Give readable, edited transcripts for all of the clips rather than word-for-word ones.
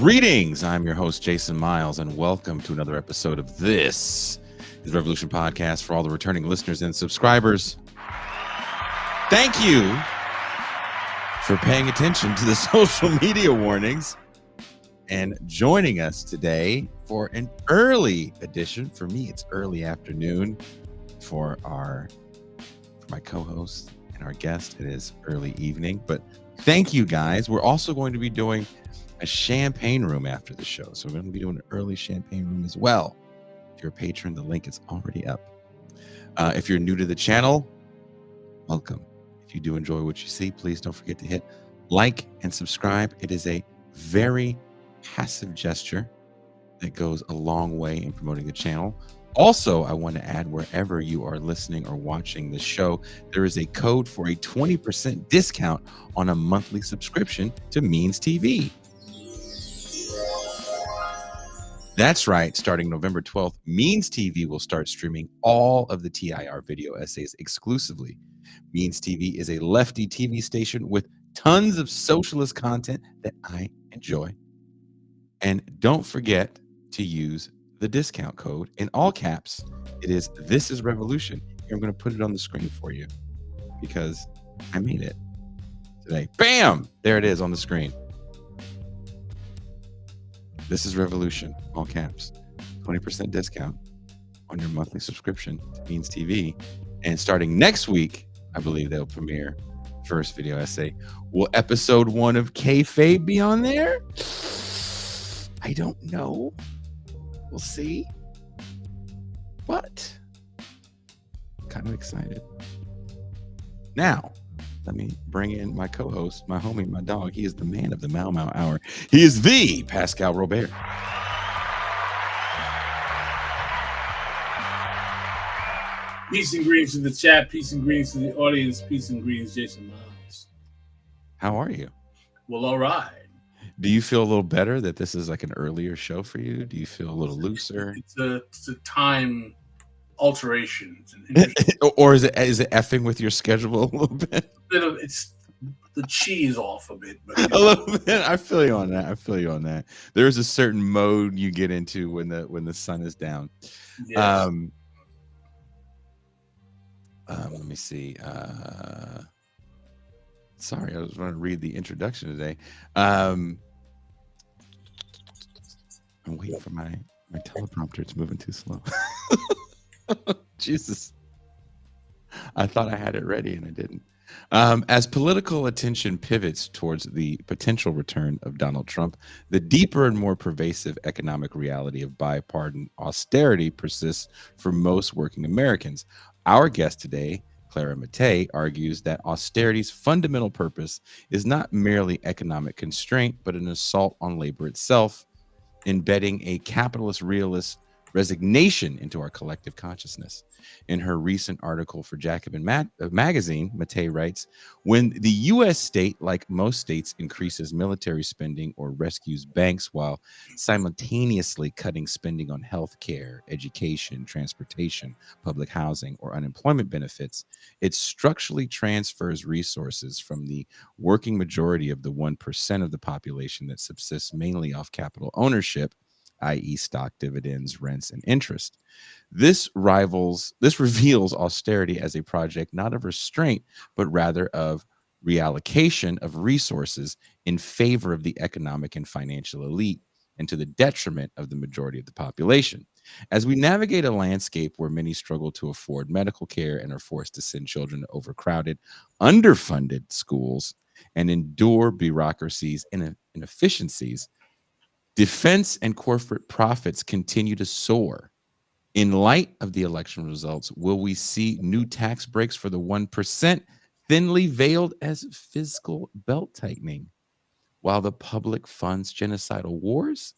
Greetings. I'm your host, Jason Miles, and welcome to another episode of This is Revolution Podcast for all the returning listeners and subscribers. Thank you for paying attention to the social media warnings and joining us today for an early edition. For me, it's early afternoon. For my co-host and our guest, it is early evening. But thank you, guys. We're also going to be doing a champagne room after the show. So we're going to be doing an early champagne room as well. If you're a patron, the link is already up. If you're new to the channel, welcome. If you do enjoy what you see, please don't forget to hit like and subscribe. It is a very passive gesture that goes a long way in promoting the channel. Also, I want to add, wherever you are listening or watching this show, there is a code for a 20% discount on a monthly subscription to Means TV. That's right. Starting November 12th, Means TV will start streaming all of the TIR video essays exclusively. Means TV is a lefty TV station with tons of socialist content that I enjoy. And don't forget to use the discount code in all caps. It is This is Revolution. Here, I'm going to put it on the screen for you because I made it today. Bam! There it is on the screen. This is Revolution, all caps. 20% discount on your monthly subscription to Means TV. And starting next week, I believe they'll premiere first video essay. Will episode 1 of Kayfabe be on there? I don't know. We'll see. But kind of excited. Now, let me bring in my co-host, my homie, my dog. He is the man of the Mau Mau Hour. He is the Pascal Robert. Peace and greetings to the chat. Peace and greetings to the audience. Peace and greetings, Jason Miles. How are you? Well, all right. Do you feel a little better that this is like an earlier show for you? Do you feel a little looser? It's a time alteration. Or is it effing with your schedule a little bit? It's the cheese off a bit. But, a little bit. I feel you on that. There's a certain mode you get into when the sun is down. Yes. Let me see. Sorry, I was going to read the introduction today. I'm waiting for my teleprompter. It's moving too slow. Jesus. I thought I had it ready and I didn't. As political attention pivots towards the potential return of Donald Trump, the deeper and more pervasive economic reality of bipartisan austerity persists for most working Americans. Our guest today, Clara Mattei, argues that austerity's fundamental purpose is not merely economic constraint, but an assault on labor itself, embedding a capitalist realist resignation into our collective consciousness. In her recent article for Jacobin magazine, Mattei writes, when the U.S. state, like most states, increases military spending or rescues banks while simultaneously cutting spending on health care, education, transportation, public housing, or unemployment benefits, it structurally transfers resources from the working majority of the 1% of the population that subsists mainly off capital ownership, i.e. stock dividends, rents, and interest. This reveals austerity as a project not of restraint, but rather of reallocation of resources in favor of the economic and financial elite and to the detriment of the majority of the population. As we navigate a landscape where many struggle to afford medical care and are forced to send children to overcrowded, underfunded schools and endure bureaucracies and inefficiencies, defense and corporate profits continue to soar. In light of the election results, will we see new tax breaks for the 1%, thinly veiled as fiscal belt tightening, while the public funds genocidal wars?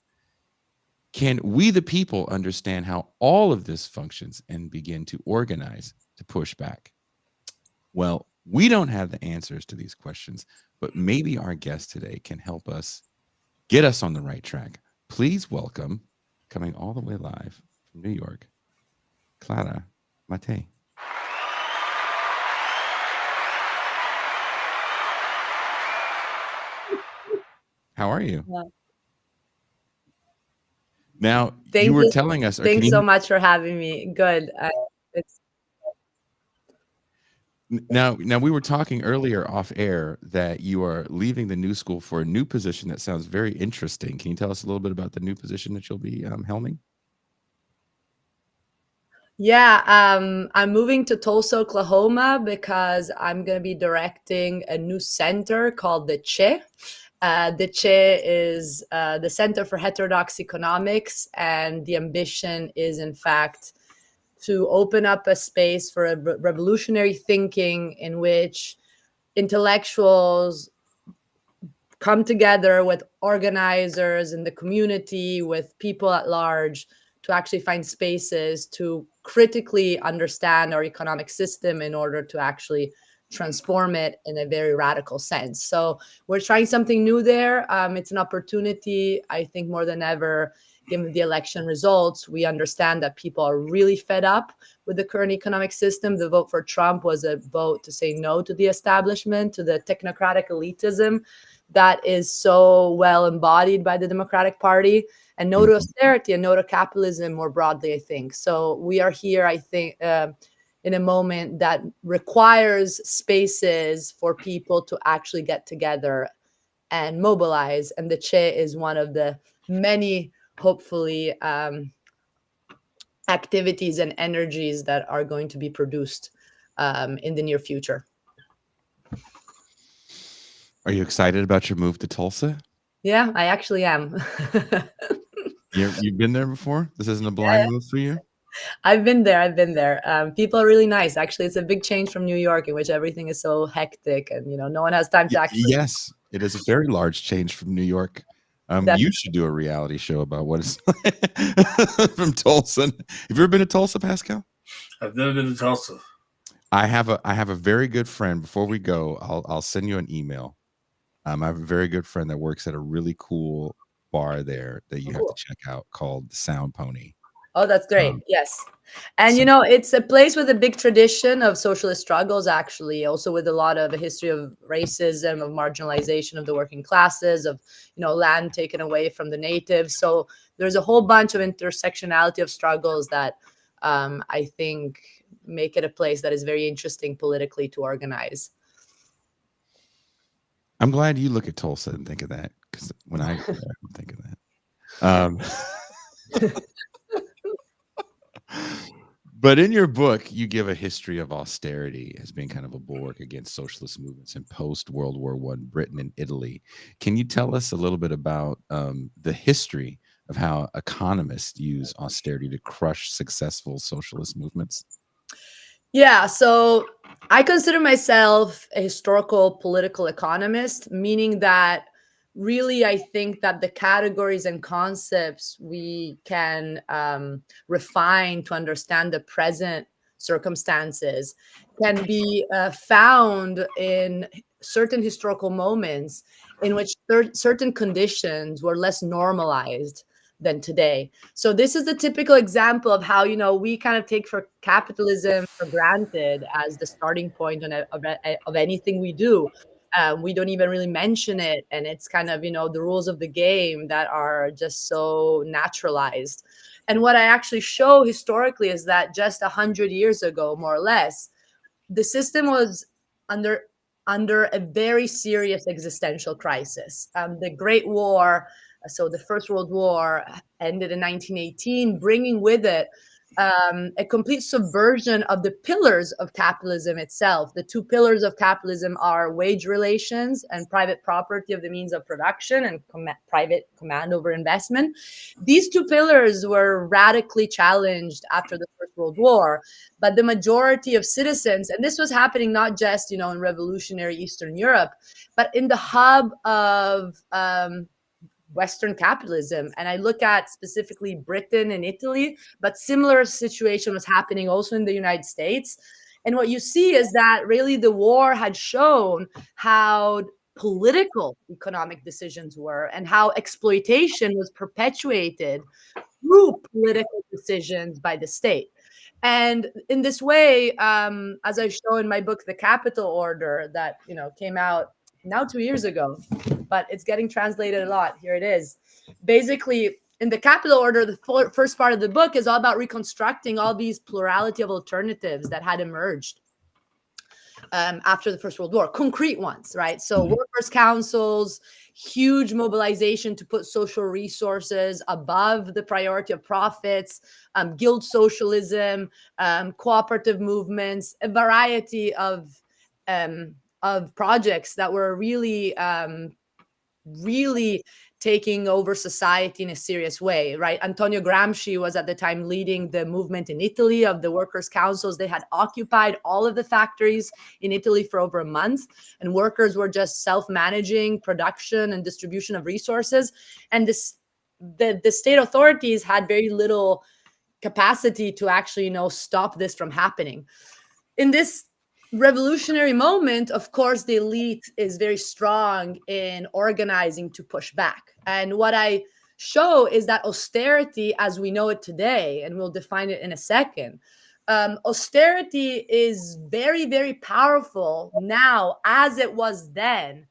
Can we, the people, understand how all of this functions and begin to organize to push back? Well, we don't have the answers to these questions, but maybe our guest today can help us get us on the right track. Please welcome, coming all the way live from New York, Clara Mattei. How are you? Now, you Thank were you. telling us, or can Thanks so you much for having me. Good. It's now we were talking earlier off air that you are leaving the new school for a new position that sounds very interesting. Can you tell us a little bit about the new position that you'll be helming? Yeah, I'm moving to Tulsa, Oklahoma because I'm going to be directing a new center called the CHE. The CHE is the Center for Heterodox Economics, and the ambition is, in fact, to open up a space for a revolutionary thinking in which intellectuals come together with organizers in the community, with people at large, to actually find spaces to critically understand our economic system in order to actually transform it in a very radical sense. So we're trying something new there. It's an opportunity, I think, more than ever, given the election results. We understand that people are really fed up with the current economic system. The vote for Trump was a vote to say no to the establishment, to the technocratic elitism that is so well embodied by the Democratic Party, and no to Mhm. austerity and no to capitalism more broadly, I think. So we are here, I think, in a moment that requires spaces for people to actually get together and mobilize. And the CHE is one of the many, hopefully, activities and energies that are going to be produced in the near future. Are you excited about your move to Tulsa? Yeah, I actually am. You've been there before? This isn't a blind move for you? I've been there. I've been there. People are really nice. Actually, it's a big change from New York, in which everything is so hectic, and no one has time to actually. Yes, it is a very large change from New York. That, You should do a reality show about what it's like from Tulsa. Have you ever been to Tulsa, Pascal? I've never been to Tulsa. I have a very good friend. Before we go, I'll send you an email. I have a very good friend that works at a really cool bar there that you have to cool. check out called the Sound Pony. Oh, that's great. Um, Yes. And so it's a place with a big tradition of socialist struggles, actually, also with a lot of a history of racism, of marginalization of the working classes, of land taken away from the natives. So there's a whole bunch of intersectionality of struggles that I think make it a place that is very interesting politically to organize. I'm glad you look at Tulsa and think of that, because when I think of that. But in your book, you give a history of austerity as being kind of a bulwark against socialist movements in post-World War I Britain and Italy. Can you tell us a little bit about the history of how economists use austerity to crush successful socialist movements? Yeah, so I consider myself a historical political economist, meaning that really I think that the categories and concepts we can refine to understand the present circumstances can be found in certain historical moments in which certain conditions were less normalized than today. So this is the typical example of how we kind of take for capitalism for granted as the starting point of anything we do. We don't even really mention it, and it's kind of the rules of the game that are just so naturalized. And what I actually show historically is that just 100 years ago, more or less, the system was under under a very serious existential crisis. The Great War, so the First World War, ended in 1918, bringing with it a complete subversion of the pillars of capitalism itself. The two pillars of capitalism are wage relations and private property of the means of production and private command over investment. These two pillars were radically challenged after the First World War, but the majority of citizens, and this was happening not just in revolutionary Eastern Europe, but in the hub of Western capitalism. And I look at specifically Britain and Italy, but similar situation was happening also in the United States. And what you see is that really the war had shown how political economic decisions were and how exploitation was perpetuated through political decisions by the state. And in this way, as I show in my book, The Capital Order, that came out now 2 years ago, but it's getting translated a lot. Here it is. Basically, in the capital order, the first part of the book is all about reconstructing all these plurality of alternatives that had emerged after the First World War, concrete ones, right? So workers' councils, huge mobilization to put social resources above the priority of profits, guild socialism, cooperative movements, a variety of projects that were really really taking over society in a serious way, right? Antonio Gramsci was at the time leading the movement in Italy of the workers' councils. They had occupied all of the factories in Italy for over a month, and workers were just self-managing production and distribution of resources. And the state authorities had very little capacity to actually, stop this from happening. In this revolutionary moment, of course, the elite is very strong in organizing to push back. And what I show is that austerity, as we know it today, and we'll define it in a second, austerity is very, very powerful now, as it was then,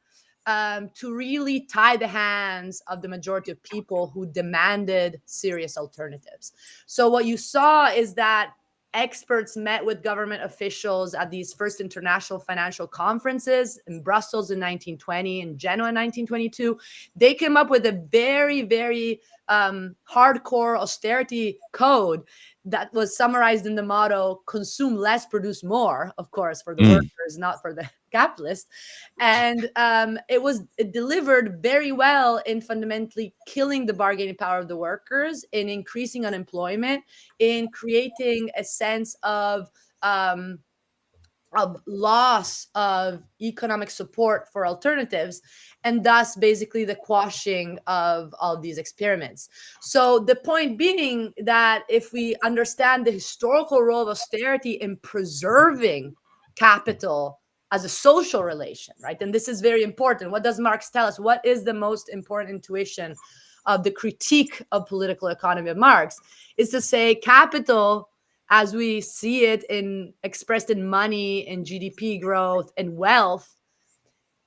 to really tie the hands of the majority of people who demanded serious alternatives. So what you saw is that experts met with government officials at these first international financial conferences in Brussels in 1920, in Genoa in 1922. They came up with a very, very hardcore austerity code that was summarized in the motto, consume less, produce more, of course, for the workers, not for the capitalists. And it delivered very well in fundamentally killing the bargaining power of the workers, in increasing unemployment, in creating a sense of loss of economic support for alternatives, and thus basically the quashing of all these experiments. So the point being that if we understand the historical role of austerity in preserving capital as a social relation, right? And this is very important. What does Marx tell us? What is the most important intuition of the critique of political economy of Marx? Is to say capital, as we see it expressed in money and GDP growth and wealth,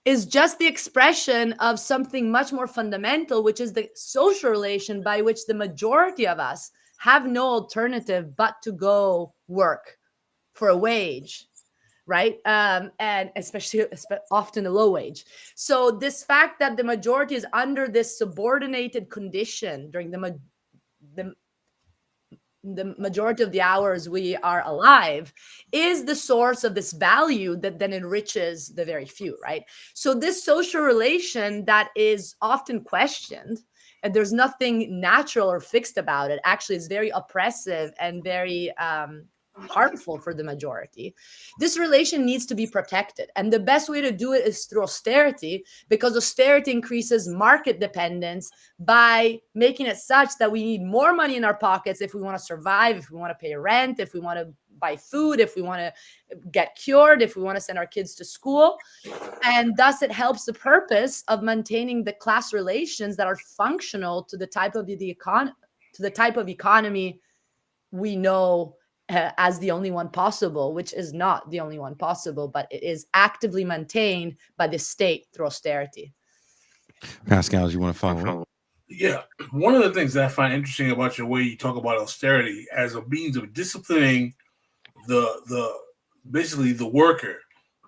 is just the expression of something much more fundamental, which is the social relation by which the majority of us have no alternative but to go work for a wage, right? And especially often a low wage. So this fact that the majority is under this subordinated condition during the majority of the hours we are alive is the source of this value that then enriches the very few, right? So this social relation that is often questioned, and there's nothing natural or fixed about it, actually is very oppressive and very harmful for the majority. This relation needs to be protected. And the best way to do it is through austerity, because austerity increases market dependence by making it such that we need more money in our pockets if we want to survive, if we want to pay rent, if we want to buy food, if we want to get cured, if we want to send our kids to school. And thus it helps the purpose of maintaining the class relations that are functional to the type of economy we know as the only one possible, which is not the only one possible, but it is actively maintained by the state through austerity. Pascal, do you want to follow up? Yeah. One of the things that I find interesting about your way you talk about austerity as a means of disciplining basically the worker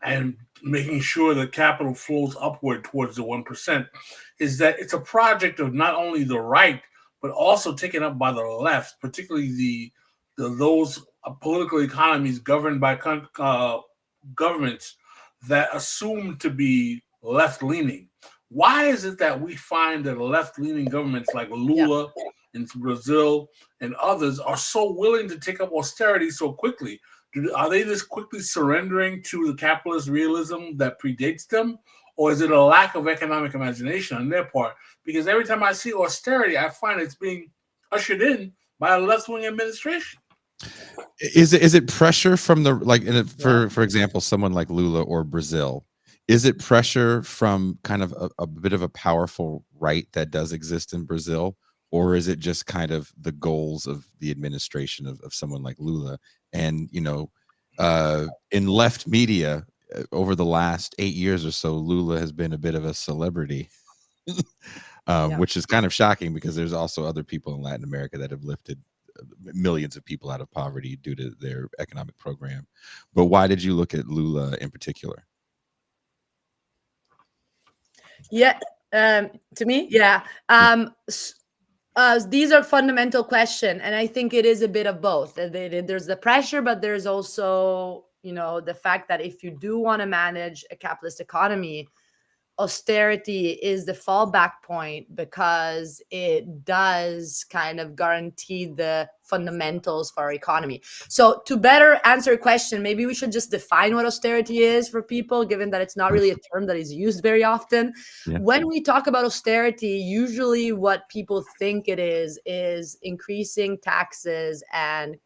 and making sure that capital flows upward towards the 1% is that it's a project of not only the right, but also taken up by the left, particularly those political economies governed by governments that assume to be left-leaning. Why is it that we find that left-leaning governments like Lula in Brazil and others are so willing to take up austerity so quickly? Are they just quickly surrendering to the capitalist realism that predates them? Or is it a lack of economic imagination on their part? Because every time I see austerity, I find it's being ushered in by a left-wing administration. Is it pressure from the for example, someone like Lula or Brazil? Is it pressure from kind of a bit of a powerful right that does exist in Brazil, or is it just kind of the goals of the administration of someone like Lula? And in left media over the last 8 years or so, Lula has been a bit of a celebrity. which is kind of shocking because there's also other people in Latin America that have lifted millions of people out of poverty due to their economic program. But why did you look at Lula in particular? Yeah, to me, yeah. These are fundamental questions, and I think it is a bit of both. There's the pressure, but there's also, the fact that if you do want to manage a capitalist economy, austerity is the fallback point because it does kind of guarantee the fundamentals for our economy. So to better answer your question, maybe we should just define what austerity is for people, given that it's not really a term that is used very often. Yeah. When we talk about austerity, usually what people think it is increasing taxes and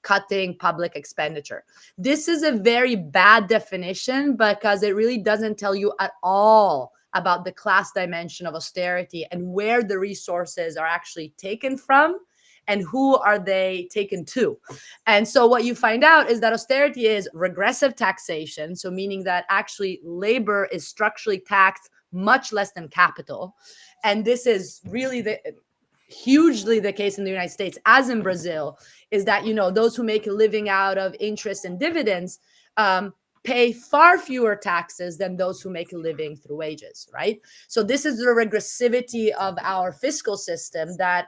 cutting public expenditure. This is a very bad definition because it really doesn't tell you at all about the class dimension of austerity and where the resources are actually taken from and who are they taken to. And so what you find out is that austerity is regressive taxation, so meaning that actually labor is structurally taxed much less than capital. And this is really hugely the case in the United States, as in Brazil, is that, those who make a living out of interest and dividends pay far fewer taxes than those who make a living through wages, right? So this is the regressivity of our fiscal system that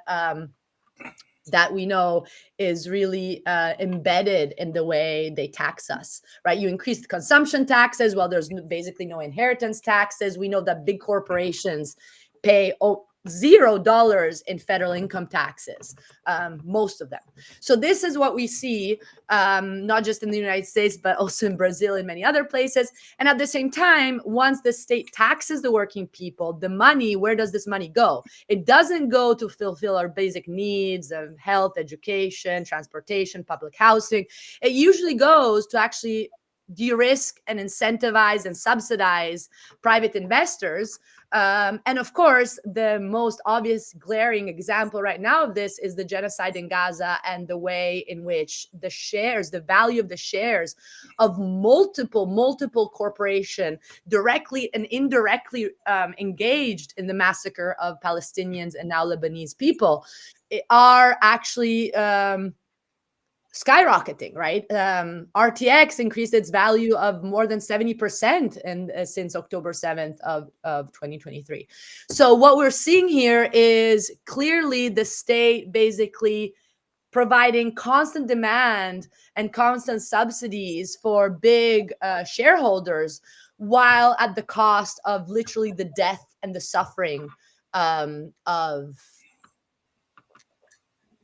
we know is really embedded in the way they tax us, right? You increase the consumption taxes. Well, there's basically no inheritance taxes. We know that big corporations pay $0 in federal income taxes, most of them. So this is what we see, not just in the United States, but also in Brazil and many other places. And at the same time, once the state taxes the working people, the money, where does this money go? It doesn't go to fulfill our basic needs of health, education, transportation, public housing. It usually goes to actually de-risk and incentivize and subsidize private investors. And of course, the most obvious glaring example right now of this is the genocide in Gaza and the way in which the value of the shares of multiple corporations directly and indirectly engaged in the massacre of Palestinians and now Lebanese people are actually skyrocketing, right? RTX increased its value of more than 70% since October 7th of 2023. So what we're seeing here is clearly the state basically providing constant demand and constant subsidies for big shareholders, while at the cost of literally the death and the suffering of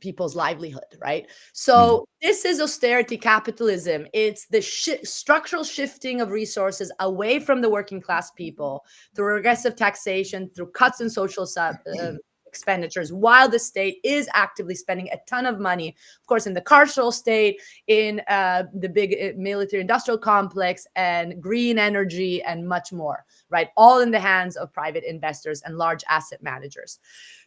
people's livelihood, right? So this is austerity capitalism. It's the structural shifting of resources away from the working class people through regressive taxation, through cuts in social expenditures, while the state is actively spending a ton of money, of course, in the carceral state, in the big military industrial complex, and green energy, and much more, right? All in the hands of private investors and large asset managers.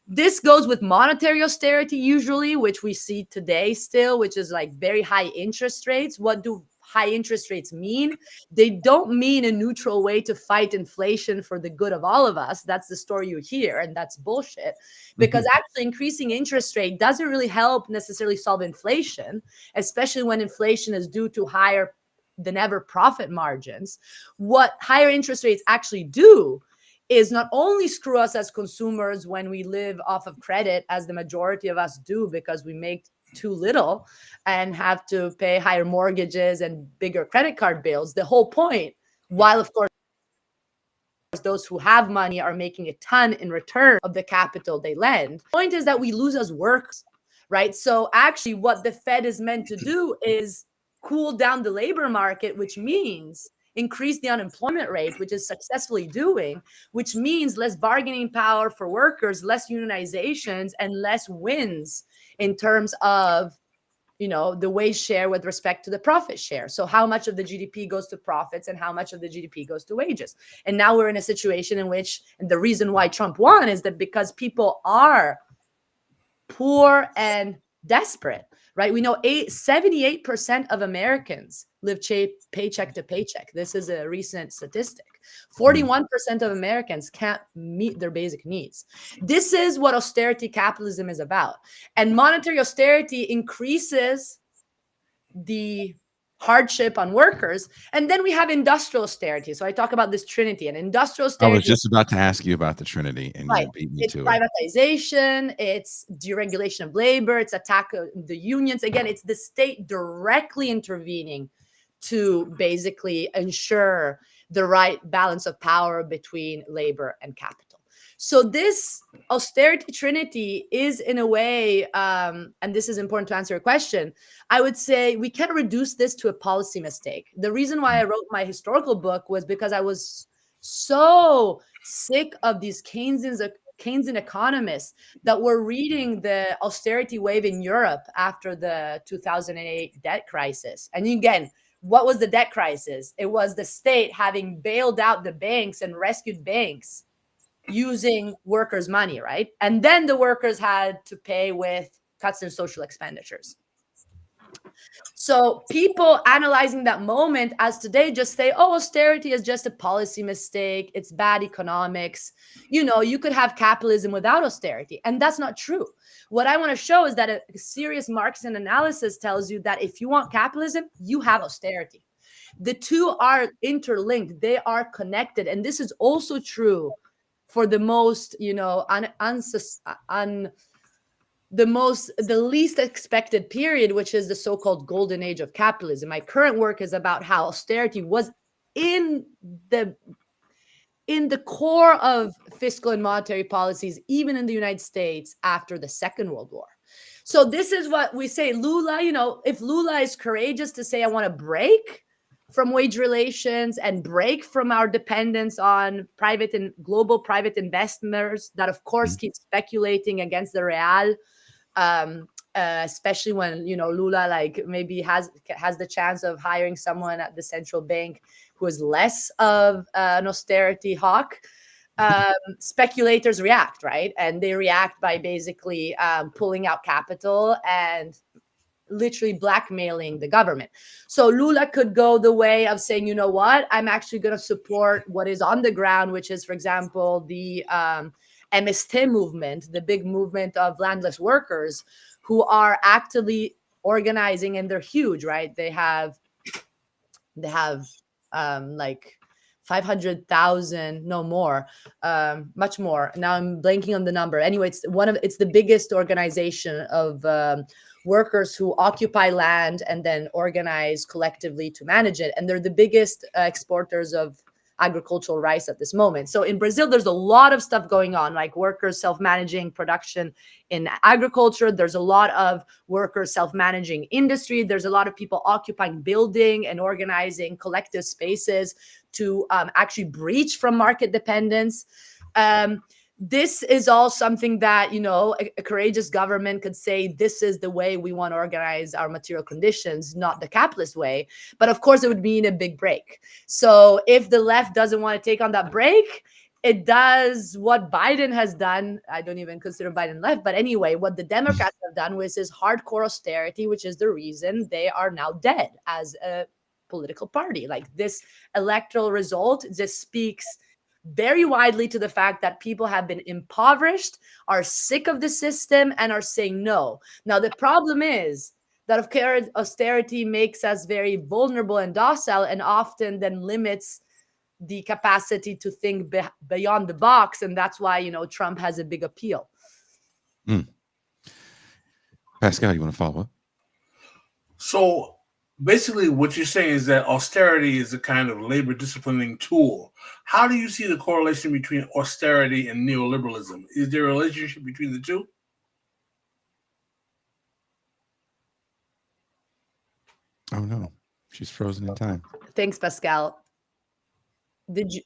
This goes with monetary austerity usually, which we see today still, which is like very high interest rates. What do high interest rates mean? They don't mean a neutral way to fight inflation for the good of all of us. That's the story you hear, and that's bullshit. Because actually increasing interest rate doesn't really help necessarily solve inflation, especially when inflation is due to higher than ever profit margins. What higher interest rates actually do is not only screw us as consumers when we live off of credit, as the majority of us do because we make too little and have to pay higher mortgages and bigger credit card bills. The whole point, while of course those who have money are making a ton in return of the capital they lend, the point is that we lose as workers, right? So actually what the Fed is meant to do is cool down the labor market, which means increase the unemployment rate, which is successfully doing, which means less bargaining power for workers, less unionizations, and less wins in terms of, the wage share with respect to the profit share. So how much of the GDP goes to profits and how much of the GDP goes to wages. And now we're in a situation in which, and the reason why Trump won is that because people are poor and desperate, right? We know 78% of Americans live paycheck to paycheck. This is a recent statistic. 41% of Americans can't meet their basic needs. This is what austerity capitalism is about. And monetary austerity increases the hardship on workers. And then we have industrial austerity. So I talk about this trinity, and industrial I was austerity, just about to ask you about the Trinity, and right, you beat me it's to it. privatization, it's deregulation of labor, it's attack of the unions. Again, it's the state directly intervening to basically ensure the right balance of power between labor and capital. So this austerity trinity is, in a way, and this is important to answer your question, I would say we can reduce this to a policy mistake. The reason why I wrote my historical book was because I was so sick of these Keynesian economists that were reading the austerity wave in Europe after the 2008 debt crisis. And again, what was the debt crisis? It was the state having bailed out the banks and rescued banks using workers' money, right? And then the workers had to pay with cuts in social expenditures. So people analyzing that moment as today just say, oh, austerity is just a policy mistake. It's bad economics. You know, you could have capitalism without austerity. And that's not true. What I want to show is that a serious Marxian analysis tells you that if you want capitalism, you have austerity. The two are interlinked. They are connected. And this is also true for the most, you know, the least expected period, which is the so-called golden age of capitalism. My current work is about how austerity was in the core of fiscal and monetary policies, even in the United States after the Second World War. So this is what we say. Lula, you know, if Lula is courageous to say, I want to break from wage relations and break from our dependence on private and global private investors that, of course, keep speculating against the real, especially when, you know, Lula like maybe has the chance of hiring someone at the central bank who is less of an austerity hawk. Speculators react, right? And they react by basically pulling out capital and literally blackmailing the government. So Lula could go the way of saying, you know what, I'm actually going to support what is on the ground, which is, for example, the MST movement, the big movement of landless workers who are actively organizing, and they're huge, right? They have like 500,000, no more, much more. Now I'm blanking on the number. Anyway, it's the biggest organization of workers who occupy land and then organize collectively to manage it. And they're the biggest exporters of agricultural rice at this moment. So in Brazil, there's a lot of stuff going on, like workers self-managing production in agriculture. There's a lot of workers self-managing industry. There's a lot of people occupying building and organizing collective spaces to actually breach from market dependence. This is all something that, you know, a courageous government could say, this is the way we want to organize our material conditions, not the capitalist way. But of course, it would mean a big break. So if the left doesn't want to take on that break, it does what Biden has done. I don't even consider Biden left. But anyway, what the Democrats have done with is hardcore austerity, which is the reason they are now dead as a political party. Like, this electoral result just speaks very widely to the fact that people have been impoverished, are sick of the system, and are saying no. Now, the problem is that, of course, austerity makes us very vulnerable and docile, and often then limits the capacity to think beyond the box. And that's why, you know, Trump has a big appeal. Pascal, you want to follow up? So basically what you're saying is that austerity is a kind of labor disciplining tool. How do you see the correlation between austerity and neoliberalism? Is there a relationship between the two? Oh no, she's frozen in time. Thanks, Pascal. Did you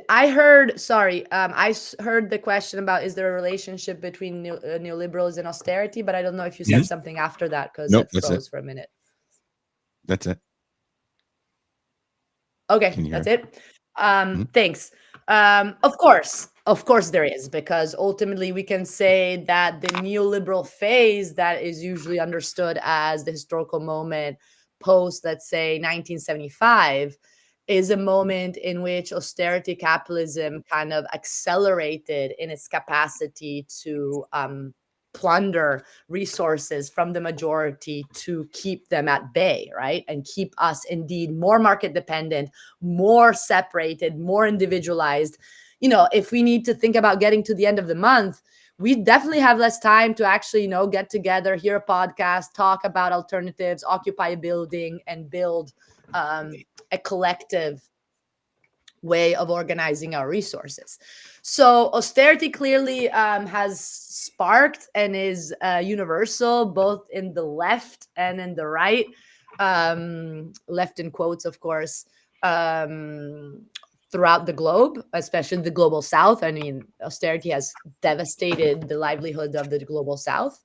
I heard, sorry, I heard the question about, is there a relationship between neoliberalism and austerity, but I don't know if you said something after that, because Nope, it froze for a minute. That's it. Okay, that's it. Thanks. Of course, Of course there is, because ultimately we can say that the neoliberal phase that is usually understood as the historical moment post, let's say, 1975, is a moment in which austerity capitalism kind of accelerated in its capacity to plunder resources from the majority to keep them at bay, right? And keep us indeed more market dependent, more separated, more individualized. If we need to think about getting to the end of the month, we definitely have less time to actually, get together, hear a podcast, talk about alternatives, occupy a building, and build a collective way of organizing our resources. So austerity clearly has sparked and is universal, both in the left and in the right. Left in quotes, of course. Throughout the globe, especially the global south. I mean, austerity has devastated the livelihood of the global south.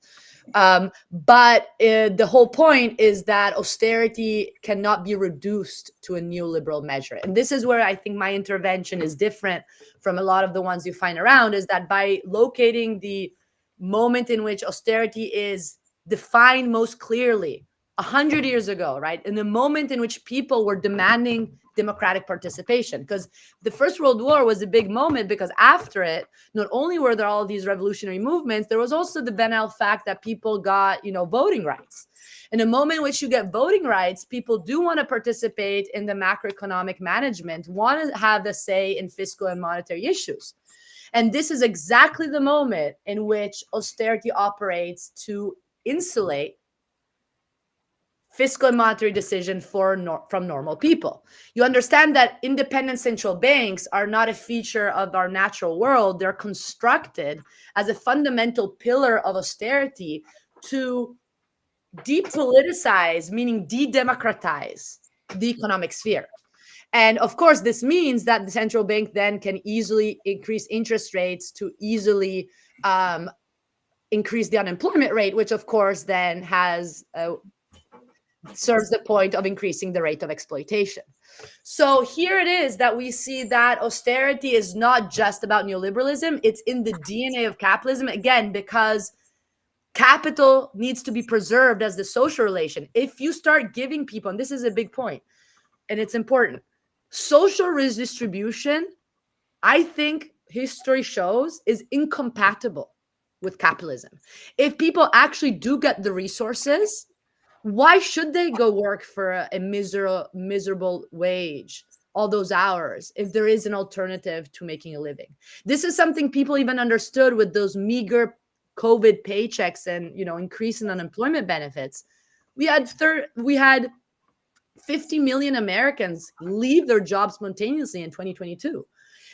But the whole point is that austerity cannot be reduced to a neoliberal measure. And this is where I think my intervention is different from a lot of the ones you find around, is that by locating the moment in which austerity is defined most clearly 100 years ago, right? In the moment in which people were demanding democratic participation, because the First World War was a big moment, because after it, not only were there all these revolutionary movements, there was also the banal fact that people got, voting rights. In a moment in which you get voting rights, people do want to participate in the macroeconomic management, want to have a say in fiscal and monetary issues. And this is exactly the moment in which austerity operates to insulate fiscal and monetary decision from normal people. You understand that independent central banks are not a feature of our natural world. They're constructed as a fundamental pillar of austerity to depoliticize, meaning de-democratize the economic sphere. And of course, this means that the central bank then can easily increase interest rates to easily increase the unemployment rate, which of course then serves the point of increasing the rate of exploitation. So here it is that we see that austerity is not just about neoliberalism. It's in the DNA of capitalism, again, because capital needs to be preserved as the social relation. If you start giving people, and this is a big point, and it's important, social redistribution, I think history shows, is incompatible with capitalism. If people actually do get the resources, why should they go work for a miserable wage all those hours if there is an alternative to making a living? This is something people even understood with those meager COVID paychecks and increase in unemployment benefits. We had 50 million Americans leave their jobs spontaneously in 2022.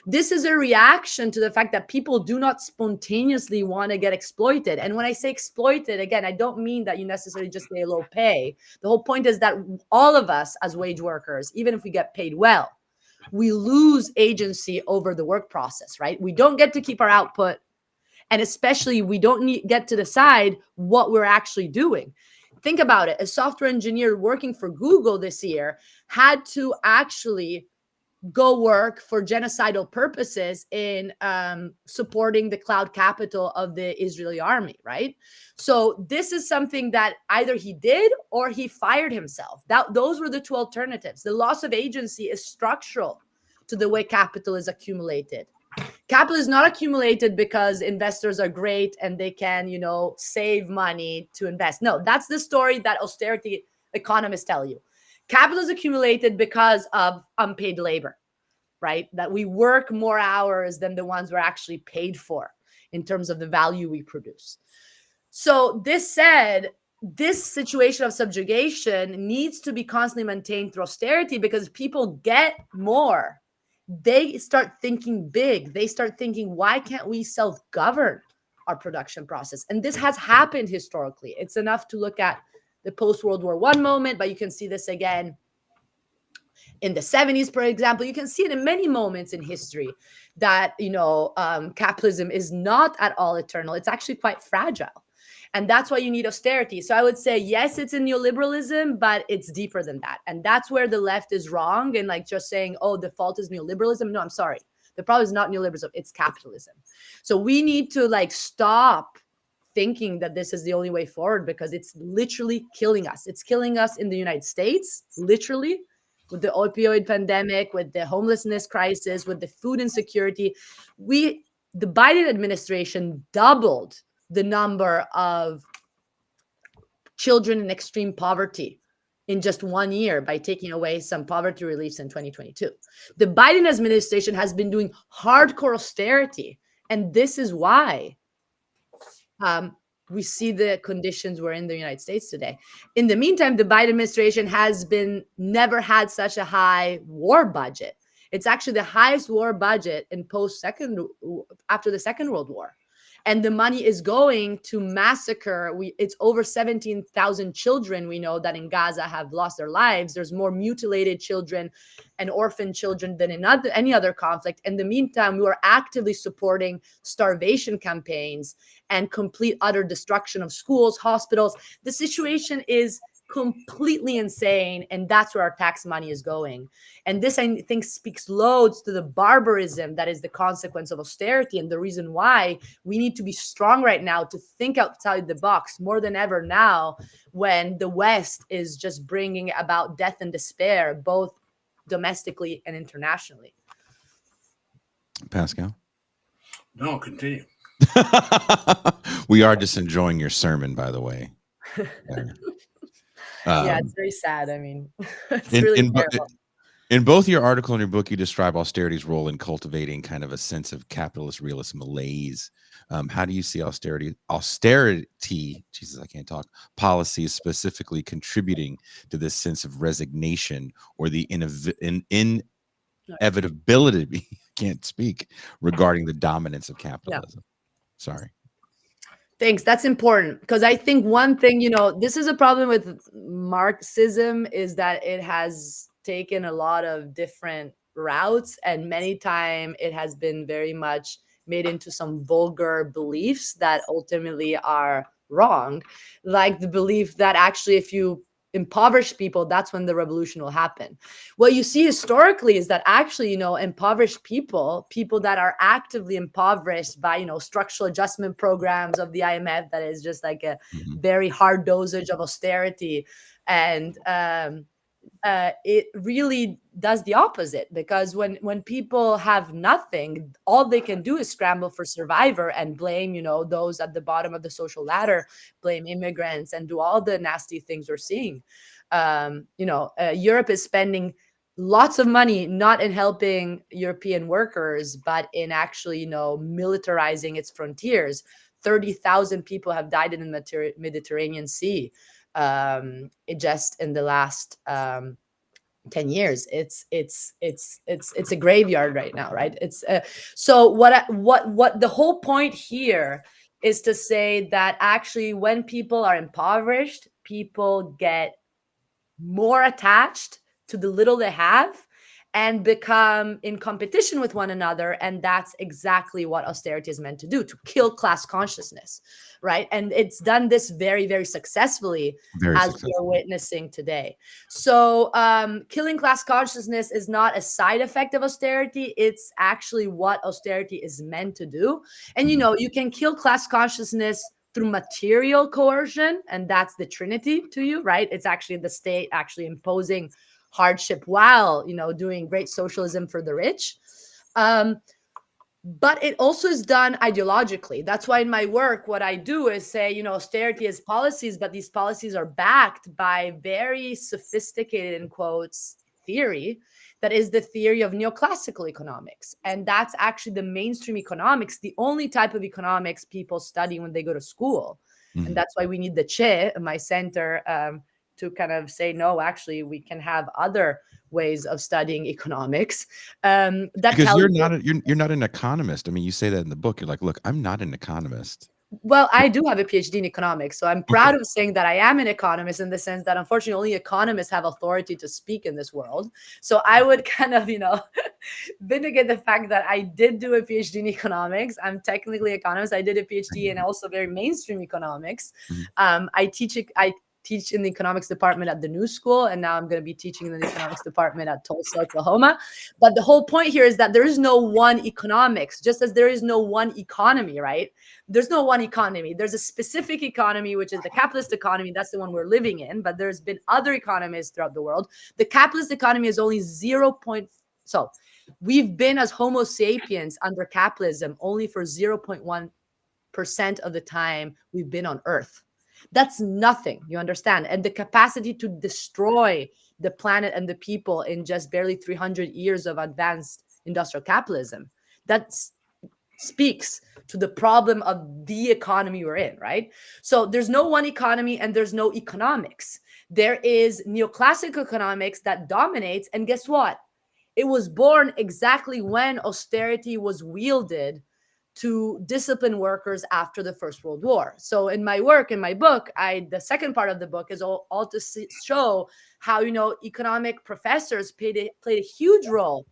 This is a reaction to the fact that people do not spontaneously want to get exploited. And when I say exploited, again, I don't mean that you necessarily just get a low pay. The whole point is that all of us as wage workers, even if we get paid well, we lose agency over the work process, right? We don't get to keep our output. And especially, we don't get to decide what we're actually doing. Think about it. A software engineer working for Google this year had to actually go work for genocidal purposes in supporting the cloud capital of the Israeli army, right? So this is something that either he did or he fired himself. Those were the two alternatives. The loss of agency is structural to the way capital is accumulated. Capital is not accumulated because investors are great and they can, save money to invest. No, that's the story that austerity economists tell you. Capital is accumulated because of unpaid labor, right? That we work more hours than the ones we're actually paid for in terms of the value we produce. So this said, this situation of subjugation needs to be constantly maintained through austerity, because people get more. They start thinking big. They start thinking, why can't we self-govern our production process? And this has happened historically. It's enough to look at the post-World War I moment, but you can see this again in the 70s, for example. You can see it in many moments in history that, capitalism is not at all eternal. It's actually quite fragile. And that's why you need austerity. So I would say, yes, it's in neoliberalism, but it's deeper than that. And that's where the left is wrong. And just saying, oh, the fault is neoliberalism. No, I'm sorry. The problem is not neoliberalism, it's capitalism. So we need to like stop thinking that this is the only way forward, because it's literally killing us. It's killing us in the United States, literally, with the opioid pandemic, with the homelessness crisis, with the food insecurity. The Biden administration doubled the number of children in extreme poverty in just 1 year by taking away some poverty reliefs in 2022. The Biden administration has been doing hardcore austerity, and this is why we see the conditions we're in the United States today. In the meantime, the Biden administration has never had such a high war budget. It's actually the highest war budget in after the Second World War. And the money is going to massacre. It's over 17,000 children we know that in Gaza have lost their lives. There's more mutilated children and orphan children than in any other conflict. In the meantime, we are actively supporting starvation campaigns and complete utter destruction of schools, hospitals. The situation is completely insane, and that's where our tax money is going. And this, I think, speaks loads to the barbarism that is the consequence of austerity, and the reason why we need to be strong right now to think outside the box more than ever now, when the West is just bringing about death and despair, both domestically and internationally. Pascal? No, continue. We are just enjoying your sermon, by the way. Yeah, it's very sad. I mean, it's in, really in, terrible. In both your article and your book, you describe austerity's role in cultivating kind of a sense of capitalist realist malaise. How do you see austerity, Jesus, I can't talk, policies specifically contributing to this sense of resignation or the inevitability, can't speak, regarding the dominance of capitalism? Sorry. Thanks. That's important, because I think one thing, this is a problem with Marxism, is that it has taken a lot of different routes, and many times it has been very much made into some vulgar beliefs that ultimately are wrong, like the belief that actually if you impoverish people, that's when the revolution will happen. What you see historically is that actually, impoverished people that are actively impoverished by, structural adjustment programs of the IMF, that is just like a very hard dosage of austerity. And it really does the opposite, because when people have nothing, all they can do is scramble for survivor and blame, those at the bottom of the social ladder, blame immigrants, and do all the nasty things we're seeing. Europe is spending lots of money not in helping European workers, but in actually, militarizing its frontiers. 30,000 people have died in the Mediterranean Sea. Just in the last 10 years. It's a graveyard right now, right? It's so what the whole point here is to say that actually when people are impoverished, people get more attached to the little they have and become in competition with one another. And that's exactly what austerity is meant to do, to kill class consciousness, right? And it's done this very, very successfully, as we're witnessing today. So killing class consciousness is not a side effect of austerity. It's actually what austerity is meant to do. And, you can kill class consciousness through material coercion, and that's the trinity to you, right? It's actually the state actually imposing hardship while doing great socialism for the rich, but it also is done ideologically. That's why in my work what I do is say austerity is policies, but these policies are backed by very sophisticated, in quotes, theory that is the theory of neoclassical economics. And that's actually the mainstream economics, the only type of economics people study when they go to school. And that's why we need the Che, my center, to kind of say, no, actually, we can have other ways of studying economics. Because you're not an economist. I mean, you say that in the book. You're like, look, I'm not an economist. Well, I do have a PhD in economics, so I'm proud of saying that I am an economist, in the sense that unfortunately only economists have authority to speak in this world. So I would kind of, vindicate the fact that I did do a PhD in economics. I'm technically an economist. I did a PhD in also very mainstream economics. I teach in the economics department at the New School, and now I'm going to be teaching in the economics department at Tulsa, Oklahoma. But the whole point here is that there is no one economics, just as there is no one economy, right? There's no one economy. There's a specific economy, which is the capitalist economy. That's the one we're living in. But there's been other economies throughout the world. The capitalist economy is only 0. So we've been as Homo sapiens under capitalism only for 0.1% of the time we've been on Earth. That's nothing, you understand? And the capacity to destroy the planet and the people in just barely 300 years of advanced industrial capitalism, that speaks to the problem of the economy we're in, right? So there's no one economy and there's no economics. There is neoclassical economics that dominates. And guess what? It was born exactly when austerity was wielded to discipline workers after the First World War. So in my work, in my book, the second part of the book is all to show how, economic professors played a huge role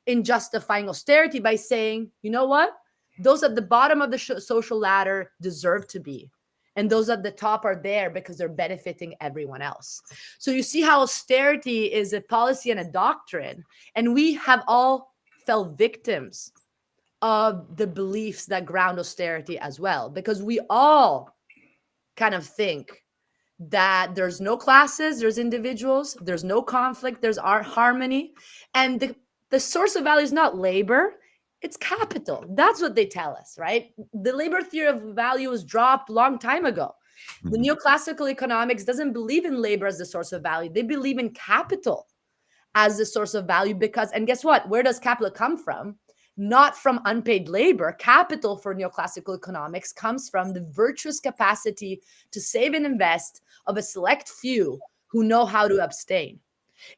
in justifying austerity by saying, you know what? Those at the bottom of the social ladder deserve to be. And those at the top are there because they're benefiting everyone else. So you see how austerity is a policy and a doctrine. And we have all fell victims of the beliefs that ground austerity as well, because we all kind of think that there's no classes, there's individuals, there's no conflict, there's harmony. And the source of value is not labor, it's capital. That's what they tell us, right? The labor theory of value was dropped a long time ago. The neoclassical economics doesn't believe in labor as the source of value. They believe in capital as the source of value because, and guess what? Where does capital come from? Not from unpaid labor. Capital for neoclassical economics comes from the virtuous capacity to save and invest of a select few who know how to abstain.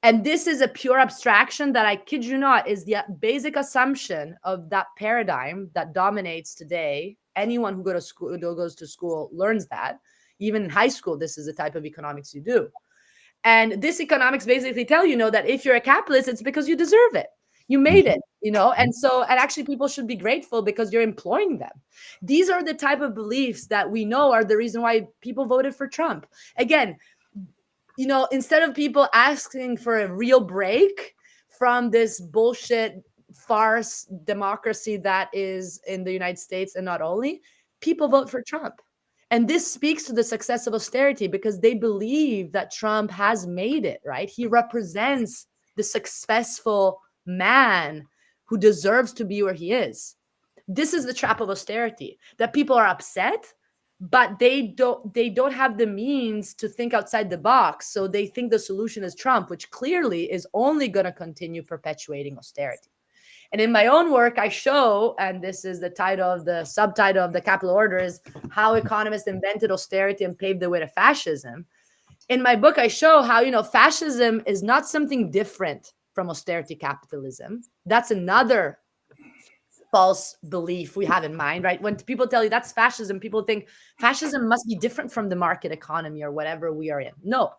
And this is a pure abstraction that, I kid you not, is the basic assumption of that paradigm that dominates today. Anyone who goes to school learns that. Even in high school, this is the type of economics you do. And this economics basically tell that if you're a capitalist, it's because you deserve it. You made it, and actually people should be grateful because you're employing them. These are the type of beliefs that we know are the reason why people voted for Trump. Again, instead of people asking for a real break from this bullshit farce democracy that is in the United States, and not only, people vote for Trump. And this speaks to the success of austerity because they believe that Trump has made it, right? He represents the successful man who deserves to be where he is. This is the trap of austerity, that people are upset, but they don't have the means to think outside the box. So they think the solution is Trump, which clearly is only going to continue perpetuating austerity. And in my own work, I show, and this is the subtitle of the Capital Order, is How Economists Invented Austerity and Paved the Way to Fascism. In my book, I show how, fascism is not something different from austerity capitalism. That's another false belief we have in mind, right? When people tell you that's fascism, people think fascism must be different from the market economy or whatever we are in. No,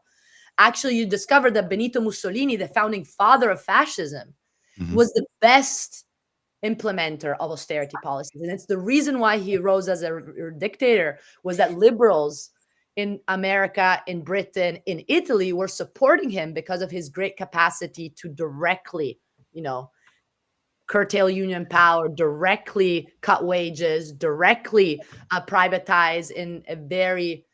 actually, you discover that Benito Mussolini, the founding father of fascism, was the best implementer of austerity policies. And it's the reason why he rose as a dictator, was that liberals in America, in Britain, in Italy were supporting him because of his great capacity to directly, curtail union power, directly cut wages, directly privatize in a very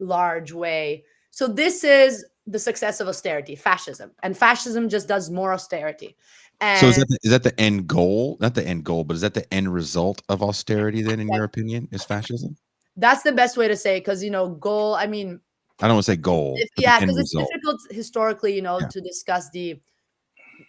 large way. So this is the success of austerity, fascism. And fascism just does more austerity. And so is that the end goal? Not the end goal, but is that the end result of austerity then, in your opinion, is fascism? That's the best way to say it, because, goal, I mean, I don't want to say goal. Because it's difficult historically, to discuss the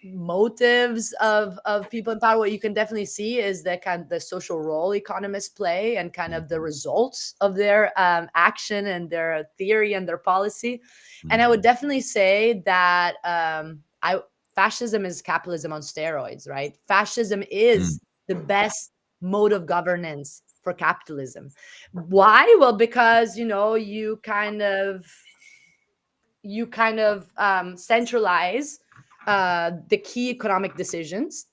motives of people in power. What you can definitely see is the social role economists play and kind of the results of their action and their theory and their policy. And I would definitely say that fascism is capitalism on steroids, right? Fascism is the best mode of governance for capitalism. Why? Well, because, you kind of centralize the key economic decisions.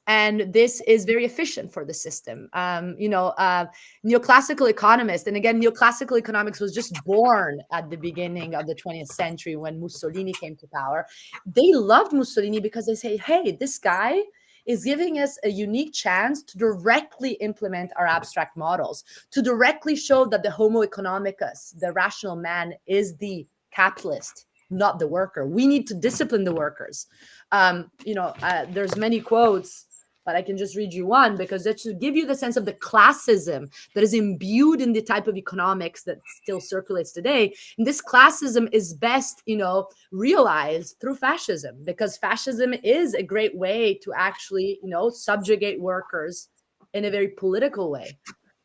And this is very efficient for the system. Neoclassical economists, and again, neoclassical economics was just born at the beginning of the 20th century when Mussolini came to power. They loved Mussolini because they say, hey, this guy is giving us a unique chance to directly implement our abstract models, to directly show that the Homo economicus, the rational man, is the capitalist, not the worker. We need to discipline the workers. There's many quotes, but I can just read you one because that should give you the sense of the classism that is imbued in the type of economics that still circulates today. And this classism is best, realized through fascism, because fascism is a great way to actually, subjugate workers in a very political way.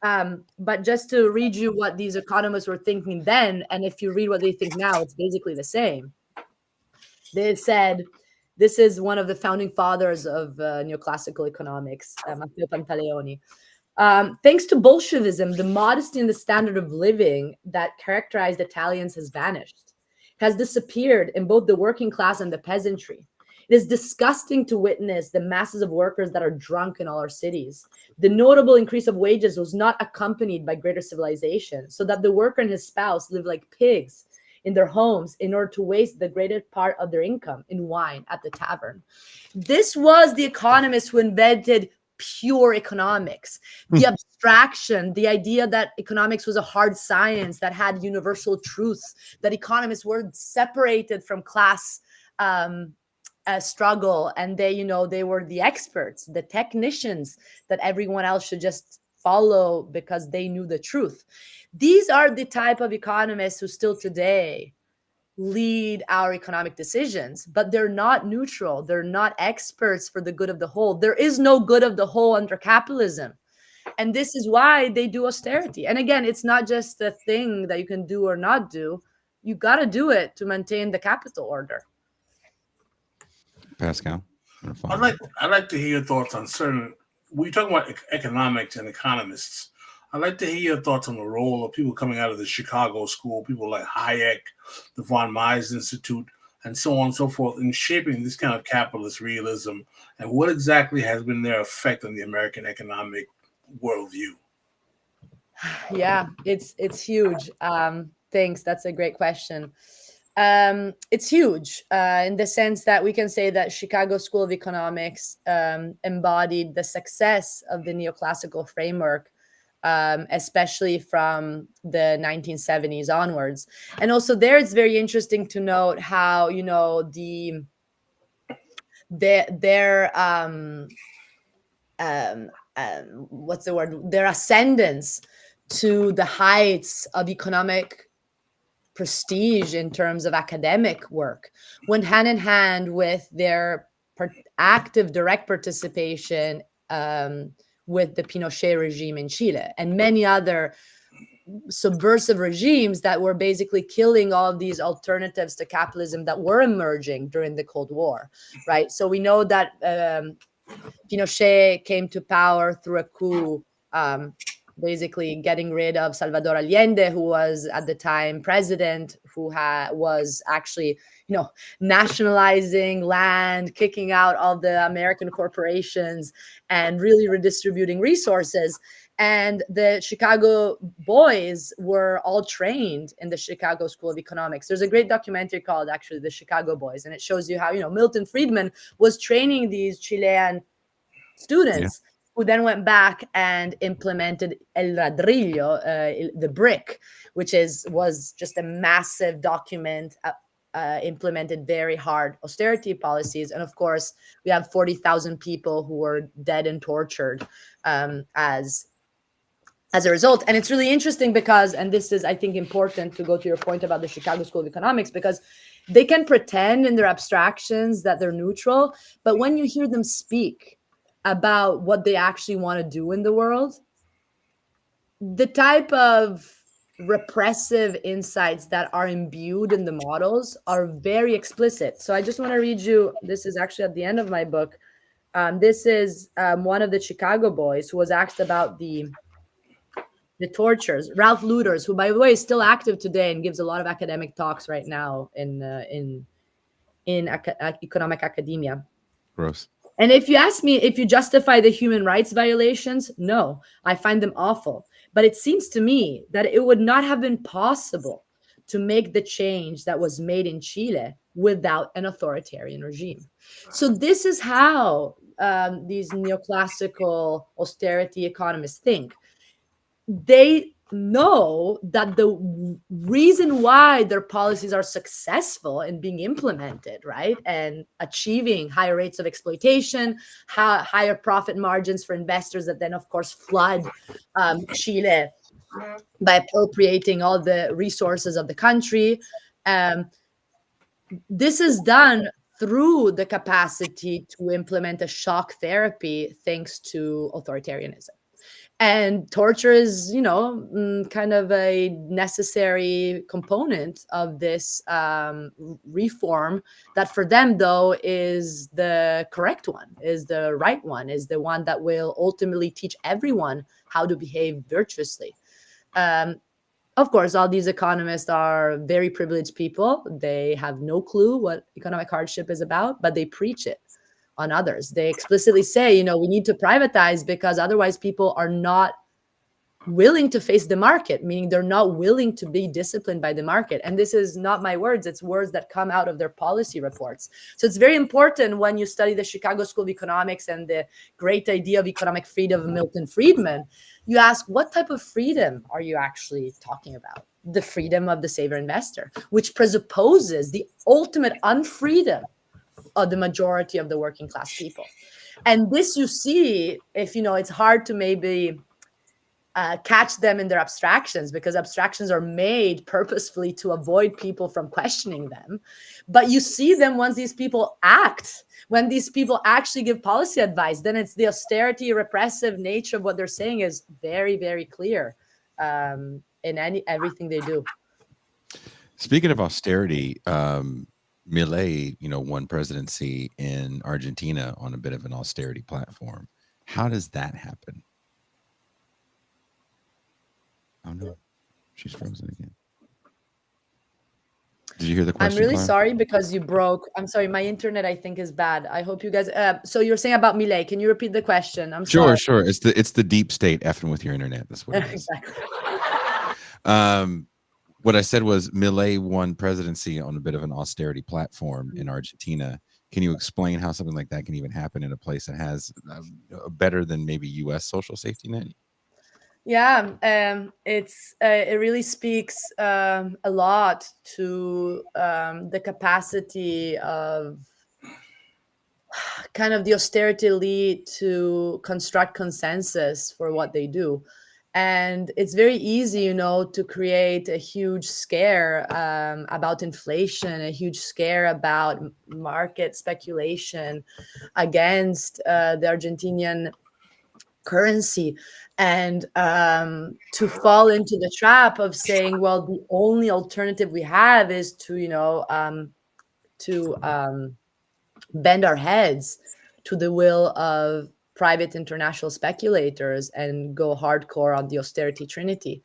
But just to read you what these economists were thinking then, and if you read what they think now, it's basically the same. They said, this is one of the founding fathers of neoclassical economics, Matteo Pantaleoni. Thanks to Bolshevism, the modesty and the standard of living that characterized Italians has vanished, has disappeared in both the working class and the peasantry. It is disgusting to witness the masses of workers that are drunk in all our cities. The notable increase of wages was not accompanied by greater civilization, so that the worker and his spouse live like pigs in their homes in order to waste the greater part of their income in wine at the tavern. This was the economist who invented pure economics, the abstraction, the idea that economics was a hard science that had universal truths, that economists were separated from class struggle, and they were the experts, the technicians that everyone else should just follow because they knew the truth. These are the type of economists who still today lead our economic decisions, but they're not neutral. They're not experts for the good of the whole. There is no good of the whole under capitalism. And this is why they do austerity. And again, it's not just a thing that you can do or not do. You got to do it to maintain the capital order. Pascal? I'd like to hear your thoughts on certain. We talk about economics and economists. I'd like to hear your thoughts on the role of people coming out of the Chicago school, people like Hayek, the von Mises Institute, and so on and so forth, in shaping this kind of capitalist realism, and what exactly has been their effect on the American economic worldview? Yeah, it's huge. Thanks. That's a great question. It's huge in the sense that we can say that Chicago School of Economics embodied the success of the neoclassical framework, especially from the 1970s onwards. And also there, it's very interesting to note how, what's the word? Their ascendance to the heights of economic prestige in terms of academic work went hand in hand with their active direct participation with the Pinochet regime in Chile and many other subversive regimes that were basically killing all of these alternatives to capitalism that were emerging during the Cold War, right? So we know that Pinochet came to power through a coup, basically getting rid of Salvador Allende, who was at the time president, who was actually, nationalizing land, kicking out all the American corporations, and really redistributing resources. And the Chicago boys were all trained in the Chicago School of Economics. There's a great documentary called, actually, The Chicago Boys, and it shows you how, Milton Friedman was training these Chilean students who then went back and implemented El Ladrillo, the brick, which was just a massive document, implemented very hard austerity policies. And of course, we have 40,000 people who were dead and tortured as a result. And it's really interesting because, and this is, I think, important to go to your point about the Chicago School of Economics, because they can pretend in their abstractions that they're neutral, but when you hear them speak about what they actually want to do in the world, the type of repressive insights that are imbued in the models are very explicit. So I just want to read you, this is actually at the end of my book. This is one of the Chicago boys who was asked about the tortures. Ralph Luders, who, by the way, is still active today and gives a lot of academic talks right now in economic academia. Gross. And if you ask me if you justify the human rights violations, no, I find them awful. But it seems to me that it would not have been possible to make the change that was made in Chile without an authoritarian regime. So this is how these neoclassical austerity economists think. They know that the reason why their policies are successful in being implemented, right, and achieving higher rates of exploitation, higher profit margins for investors that then, of course, flood Chile by appropriating all the resources of the country. Um, this is done through the capacity to implement a shock therapy thanks to authoritarianism. And torture is, kind of a necessary component of this reform that for them, though, is the correct one, is the right one, is the one that will ultimately teach everyone how to behave virtuously. Of course, all these economists are very privileged people. They have no clue what economic hardship is about, but they preach it on others. They explicitly say, we need to privatize because otherwise people are not willing to face the market, meaning they're not willing to be disciplined by the market. And this is not my words, it's words that come out of their policy reports. So it's very important when you study the Chicago School of Economics and the great idea of economic freedom of Milton Friedman, you ask, what type of freedom are you actually talking about? The freedom of the saver investor, which presupposes the ultimate unfreedom of the majority of the working class people. And this you see, if it's hard to maybe catch them in their abstractions, because abstractions are made purposefully to avoid people from questioning them. But you see them once these people act, when these people actually give policy advice, then it's the austerity, repressive nature of what they're saying is very, very clear in everything they do. Speaking of austerity, Milei, won presidency in Argentina on a bit of an austerity platform. How does that happen? Oh no, she's frozen again. Did you hear the question? I'm really Clara? sorry because you broke. I'm sorry, my internet I think is bad. I hope you guys. So you're saying about Milei? Can you repeat the question? I'm sorry. Sure. It's the deep state effing with your internet. That's what it is. Exactly. What I said was Milei won presidency on a bit of an austerity platform in Argentina. Can you explain how something like that can even happen in a place that has better than maybe U.S. social safety net? Yeah, it really speaks a lot to the capacity of kind of the austerity elite to construct consensus for what they do. And it's very easy, to create a huge scare about inflation, a huge scare about market speculation against the Argentinian currency, and to fall into the trap of saying, well, the only alternative we have is to bend our heads to the will of private international speculators and go hardcore on the austerity trinity.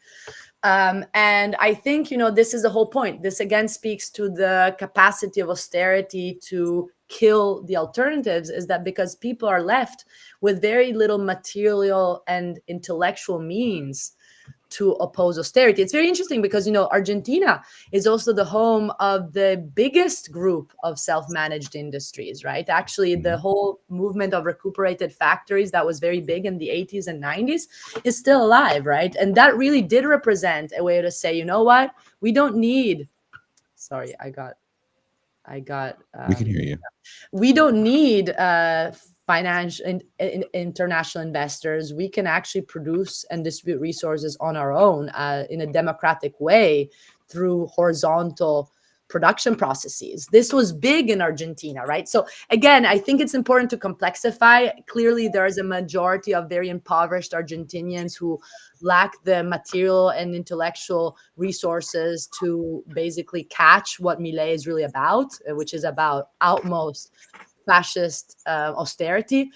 And I think, this is the whole point. This again speaks to the capacity of austerity to kill the alternatives, is that because people are left with very little material and intellectual means to oppose austerity. It's very interesting because, Argentina is also the home of the biggest group of self-managed industries, right? Actually, the whole movement of recuperated factories that was very big in the 80s and 90s is still alive, right? And that really did represent a way to say, you know what? We don't need, sorry, I got we can hear you. We don't need financial international investors. We can actually produce and distribute resources on our own in a democratic way through horizontal production processes. This was big in Argentina, right? So again, I think it's important to complexify. Clearly, there is a majority of very impoverished Argentinians who lack the material and intellectual resources to basically catch what Milei is really about, which is about outmost fascist austerity.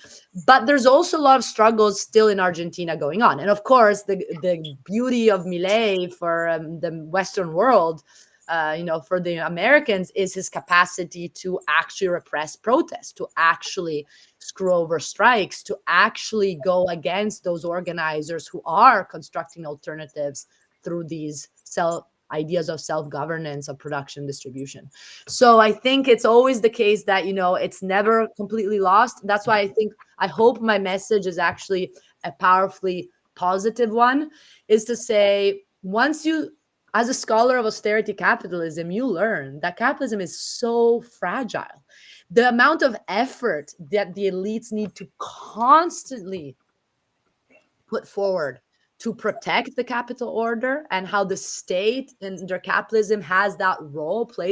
But there's also a lot of struggles still in Argentina going on. And of course, the beauty of Milei for the Western world for the Americans is his capacity to actually repress protests, to actually screw over strikes, to actually go against those organizers who are constructing alternatives through these ideas of self-governance of production distribution. So I think it's always the case that, it's never completely lost. That's why I hope my message is actually a powerfully positive one, is to say, once you, as a scholar of austerity capitalism, you learn that capitalism is so fragile. The amount of effort that the elites need to constantly put forward to protect the capital order, and how the state under capitalism plays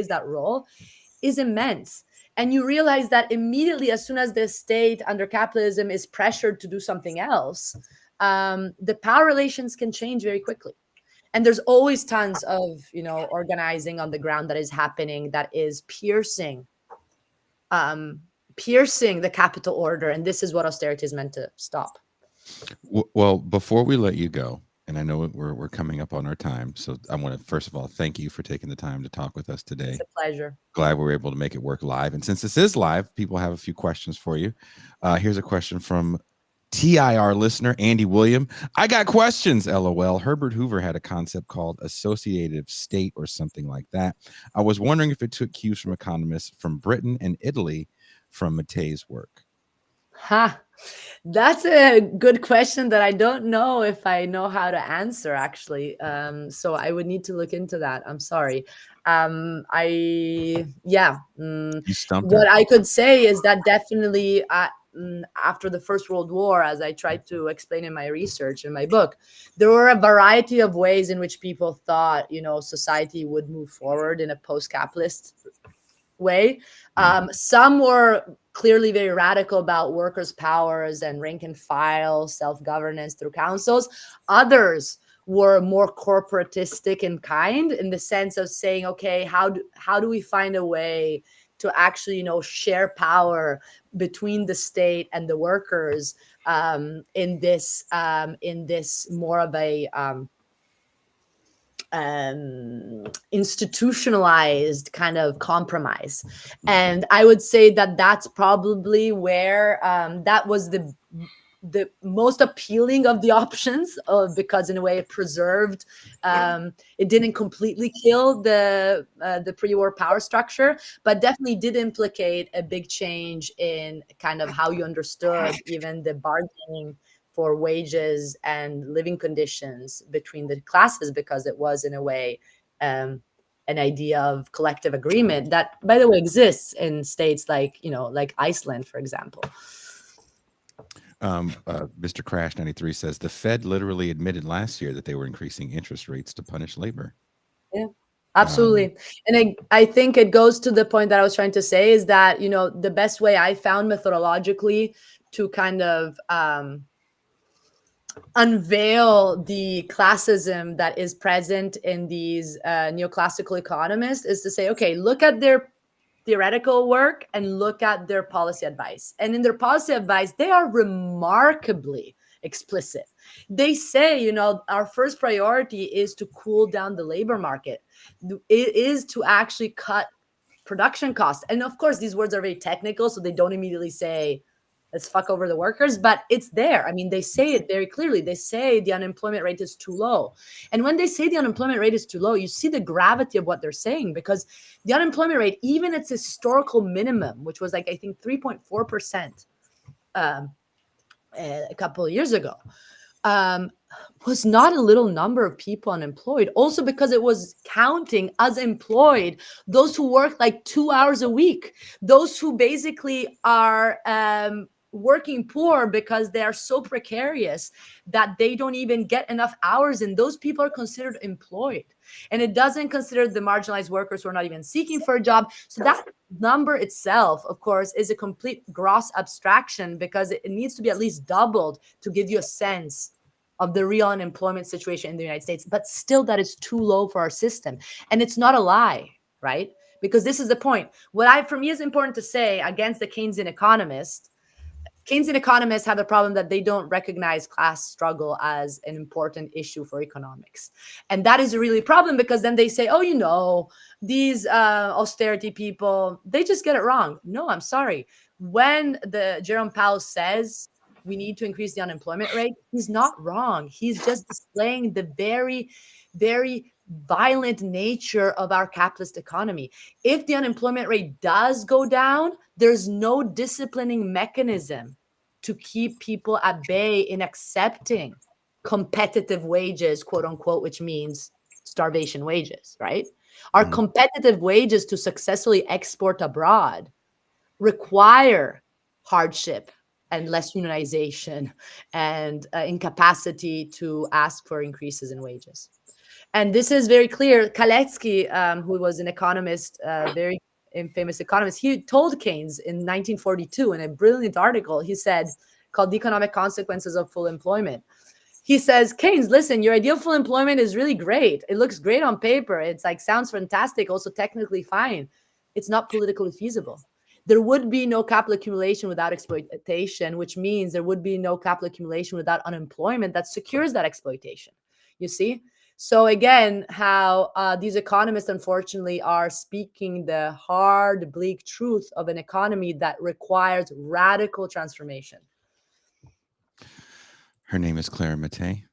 that role, is immense. And you realize that immediately, as soon as the state under capitalism is pressured to do something else, the power relations can change very quickly. And there's always tons of, organizing on the ground that is happening, that is piercing the capital order. And this is what austerity is meant to stop. Well, before we let you go, and I know we're coming up on our time, so I want to first of all thank you for taking the time to talk with us today. It's a pleasure. Glad we were able to make it work live. And since this is live, people have a few questions for you. Here's a question from TIR listener Andy William. I got questions, LOL. Herbert Hoover had a concept called associative state or something like that. I was wondering if it took cues from economists from Britain and Italy from Mattei's work. That's a good question that I don't know if I know how to answer, actually. So I would need to look into that. I'm sorry. You stumped what her. I could say is that definitely after the First World War, as I tried to explain in my research in my book, there were a variety of ways in which people thought, society would move forward in a post-capitalist way. Some were clearly very radical about workers' powers and rank and file self-governance through councils. Others were more corporatistic in kind, in the sense of saying, okay, how do we find a way to actually, share power between the state and the workers in this more of a institutionalized kind of compromise. And I would say that that's probably where that was the most appealing of the options, because in a way it preserved, it didn't completely kill the pre-war power structure, but definitely did implicate a big change in kind of how you understood even the bargaining for wages and living conditions between the classes, because it was in a way an idea of collective agreement that, by the way, exists in states like Iceland, for example. Mr. Crash 93 says the Fed literally admitted last year that they were increasing interest rates to punish labor. Yeah, absolutely. And I think it goes to the point that I was trying to say, is that, the best way I found methodologically to kind of unveil the classism that is present in these neoclassical economists is to say, okay, look at their theoretical work and look at their policy advice. And in their policy advice, they are remarkably explicit. They say, our first priority is to cool down the labor market. It is to actually cut production costs. And of course, these words are very technical, so they don't immediately say, let's fuck over the workers, but it's there. I mean, they say it very clearly. They say the unemployment rate is too low. And when they say the unemployment rate is too low, you see the gravity of what they're saying, because the unemployment rate, even its historical minimum, which was I think 3.4% a couple of years ago, was not a little number of people unemployed. Also because it was counting as employed those who work like 2 hours a week, those who basically are working poor because they are so precarious that they don't even get enough hours, and those people are considered employed. And it doesn't consider the marginalized workers who are not even seeking for a job. So that number itself, of course, is a complete gross abstraction, because it needs to be at least doubled to give you a sense of the real unemployment situation in the United States. But still, that is too low for our system. And it's not a lie, right? Because this is the point. For me is important to say against the Keynesian economist, Keynesian economists have a problem that they don't recognize class struggle as an important issue for economics. And that is a really problem, because then they say, oh, you know, these austerity people, they just get it wrong. No, I'm sorry. When the Jerome Powell says we need to increase the unemployment rate, he's not wrong. He's just displaying the very, very violent nature of our capitalist economy. If the unemployment rate does go down, there's no disciplining mechanism to keep people at bay in accepting competitive wages, quote unquote, which means starvation wages, right? Our competitive wages to successfully export abroad require hardship and less unionization and incapacity to ask for increases in wages. And this is very clear. Kaletsky, who was an economist, very famous economist, he told Keynes in 1942 in a brilliant article, he said, called The Economic Consequences of Full Employment. He says, Keynes, listen, your ideal full employment is really great. It looks great on paper. It's like, sounds fantastic, also technically fine. It's not politically feasible. There would be no capital accumulation without exploitation, which means there would be no capital accumulation without unemployment that secures that exploitation. You see? So again, how these economists, unfortunately, are speaking the hard, bleak truth of an economy that requires radical transformation. Her name is Clara Mattei.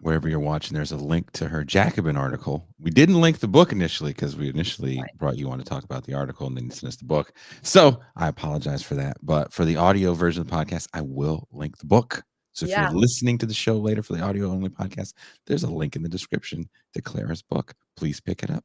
Wherever you're watching, there's a link to her Jacobin article. We didn't link the book initially because we initially brought you on to talk about the article and then you sent us the book. So I apologize for that. But for the audio version of the podcast, I will link the book. So if you're listening to the show later for the audio only podcast, there's a link in the description to Clara's book. Please pick it up.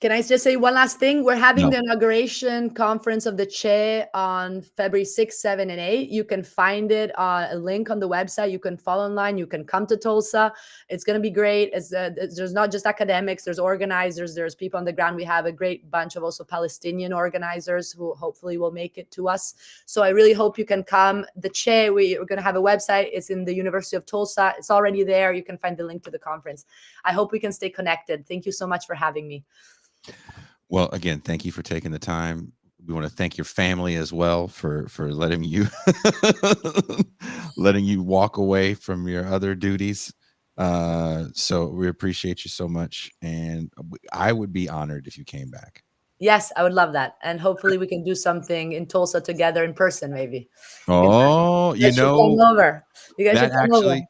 Can I just say one last thing? We're having the inauguration conference of the Che on February 6, 7, and 8. You can find it on a link on the website. You can follow online. You can come to Tulsa. It's going to be great. There's not just academics. There's organizers. There's people on the ground. We have a great bunch of also Palestinian organizers who hopefully will make it to us. So I really hope you can come. The Che, we're going to have a website. It's in the University of Tulsa. It's already there. You can find the link to the conference. I hope we can stay connected. Thank you so much for having me. Well, again, thank you for taking the time. We want to thank your family as well for letting you walk away from your other duties. So we appreciate you so much, and I would be honored if you came back. Yes, I would love that, and hopefully we can do something in Tulsa together in person, maybe. Oh, you know, come over. You guys should come over.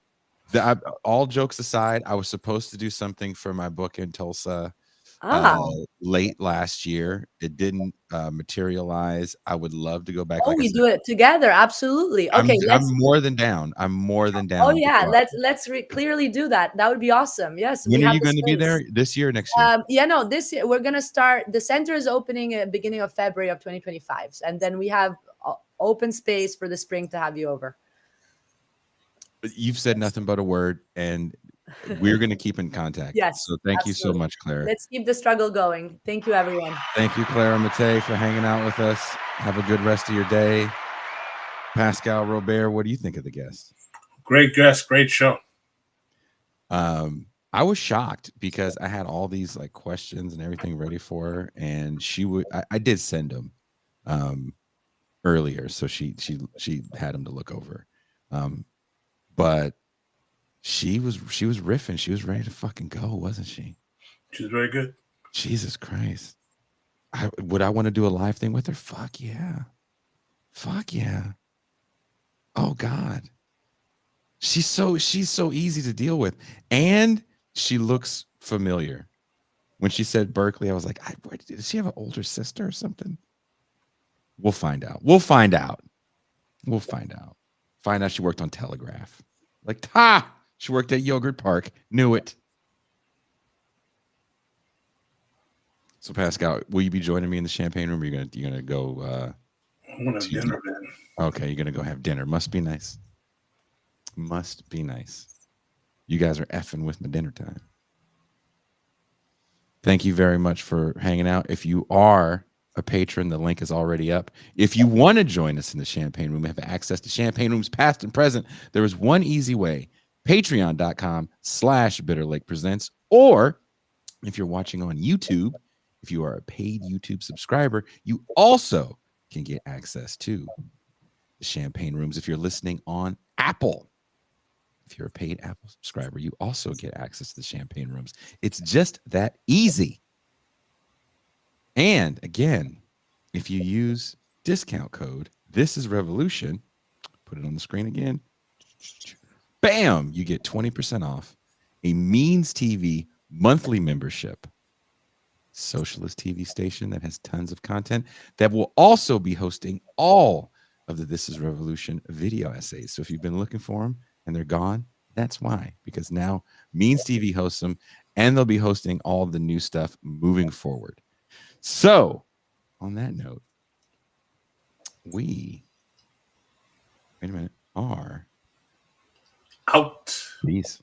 All jokes aside, I was supposed to do something for my book in Tulsa. Late last year. It didn't materialize. I would love to go back. We do it together. Absolutely. Okay, I'm more than down. I'm more than down. Oh yeah, let's clearly do that. That would be awesome. Yes. When are you going to be there? This year, next year? This year we're going to start. The center is opening at the beginning of February of 2025, and then we have open space for the spring to have you over. You've said nothing but a word, and we're going to keep in contact. Yes. So thank you so much, Clara. Let's keep the struggle going. Thank you, everyone. Thank you, Clara Mattei, for hanging out with us. Have a good rest of your day. Pascal Robert, what do you think of the guest? Great guest, great show. I was shocked because I had all these like questions and everything ready for her, and I did send them earlier, so she had them to look over. But she was riffing. She was ready to fucking go, wasn't she? She's very good. Jesus Christ. Would I want to do a live thing with her? Fuck yeah. Fuck yeah. Oh God. She's so easy to deal with. And she looks familiar. When she said Berkeley, I was like, does she have an older sister or something? We'll find out. Find out she worked on Telegraph. Like, she worked at Yogurt Park. Knew it. So Pascal, will you be joining me in the champagne room? Or you're gonna go? I'm gonna have dinner, man. Okay, you're gonna go have dinner. Must be nice. Must be nice. You guys are effing with my dinner time. Thank you very much for hanging out. If you are a patron, the link is already up. If you want to join us in the champagne room, have access to champagne rooms past and present, there is one easy way. Patreon.com/BitterLakePresents. Or if you're watching on YouTube, if you are a paid YouTube subscriber, you also can get access to the Champagne Rooms. If you're listening on Apple, if you're a paid Apple subscriber, you also get access to the Champagne Rooms. It's just that easy. And again, if you use discount code This Is Revolution, put it on the screen again. Bam! You get 20% off a Means TV monthly membership. Socialist TV station that has tons of content that will also be hosting all of the This Is Revolution video essays. So if you've been looking for them and they're gone, that's why, because now Means TV hosts them and they'll be hosting all the new stuff moving forward. So on that note, we, wait a minute, are out. peace.